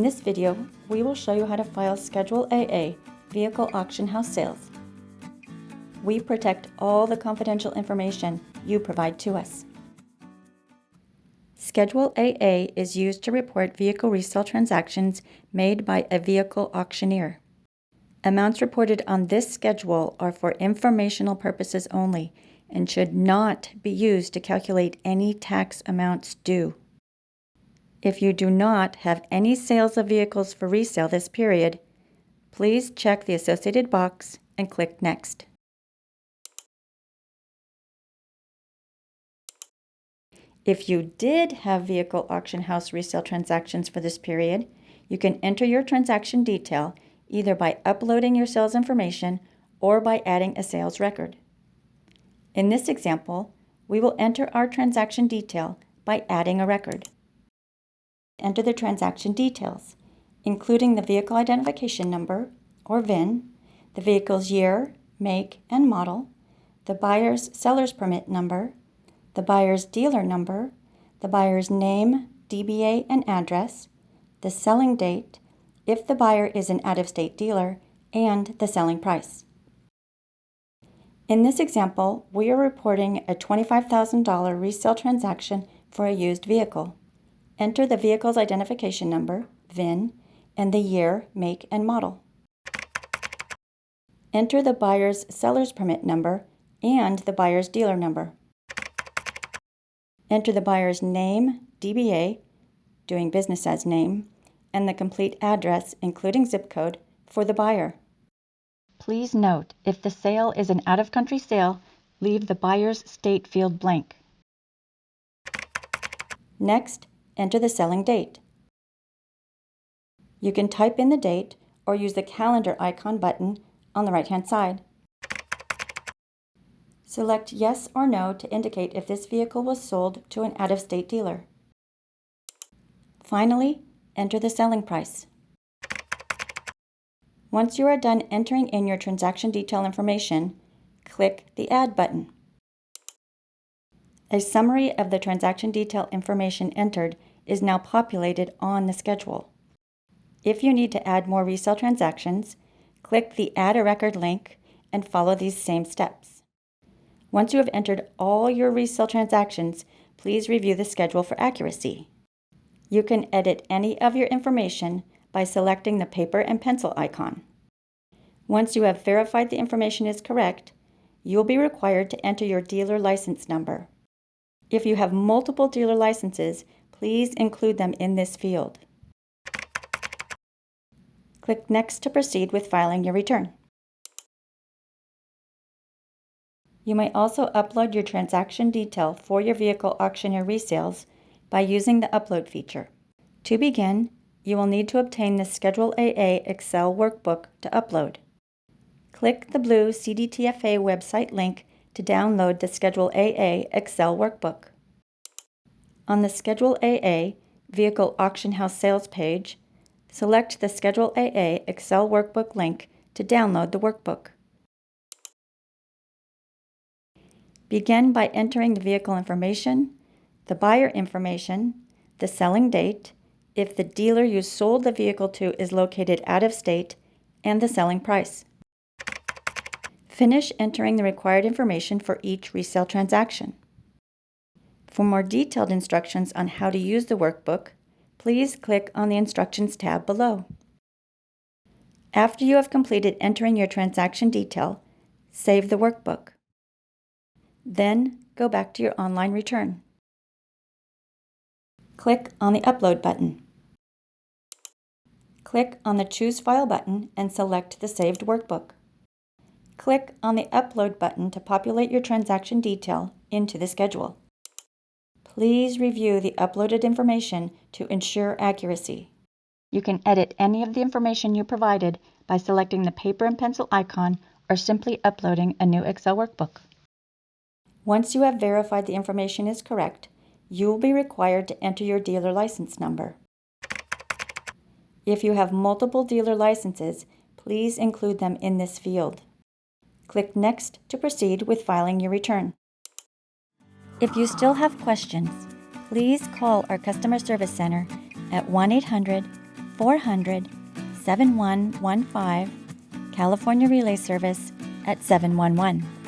In this video, we will show you how to file Schedule AA, Vehicle Auction House Sales. We protect all the confidential information you provide to us. Schedule AA is used to report vehicle resale transactions made by a vehicle auctioneer. Amounts reported on this schedule are for informational purposes only and should not be used to calculate any tax amounts due. If you do not have any sales of vehicles for resale this period, please check the associated box and click Next. If you did have vehicle auction house resale transactions for this period, you can enter your transaction detail either by uploading your sales information or by adding a sales record. In this example, we will enter our transaction detail by adding a record. Enter the transaction details, including the vehicle identification number, or VIN, the vehicle's year, make, and model, the buyer's seller's permit number, the buyer's dealer number, the buyer's name, DBA, and address, the selling date, if the buyer is an out-of-state dealer, and the selling price. In this example, we are reporting a $25,000 resale transaction for a used vehicle. Enter the vehicle's identification number, VIN, and the year, make, and model. Enter the buyer's seller's permit number and the buyer's dealer number. Enter the buyer's name, DBA, doing business as name, and the complete address, including zip code, for the buyer. Please note, if the sale is an out-of-country sale, leave the buyer's state field blank. Next, enter the selling date. You can type in the date or use the calendar icon button on the right-hand side. Select yes or no to indicate if this vehicle was sold to an out-of-state dealer. Finally, enter the selling price. Once you are done entering in your transaction detail information, click the Add button. A summary of the transaction detail information entered is now populated on the schedule. If you need to add more resale transactions, click the Add a Record link and follow these same steps. Once you have entered all your resale transactions, please review the schedule for accuracy. You can edit any of your information by selecting the paper and pencil icon. Once you have verified the information is correct, you will be required to enter your dealer license number. If you have multiple dealer licenses, please include them in this field. Click Next to proceed with filing your return. You may also upload your transaction detail for your vehicle auctioneer resales by using the Upload feature. To begin, you will need to obtain the Schedule AA Excel workbook to upload. Click the blue CDTFA website link to download the Schedule AA Excel workbook. On the Schedule AA Vehicle Auction House Sales page, select the Schedule AA Excel workbook link to download the workbook. Begin by entering the vehicle information, the buyer information, the selling date, if the dealer you sold the vehicle to is located out of state, and the selling price. Finish entering the required information for each resale transaction. For more detailed instructions on how to use the workbook, please click on the Instructions tab below. After you have completed entering your transaction detail, save the workbook. Then go back to your online return. Click on the Upload button. Click on the Choose File button and select the saved workbook. Click on the Upload button to populate your transaction detail into the schedule. Please review the uploaded information to ensure accuracy. You can edit any of the information you provided by selecting the paper and pencil icon or simply uploading a new Excel workbook. Once you have verified the information is correct, you will be required to enter your dealer license number. If you have multiple dealer licenses, please include them in this field. Click Next to proceed with filing your return. If you still have questions, please call our Customer Service Center at 1-800-475-5600 1-800-7115 California Relay Service at 711.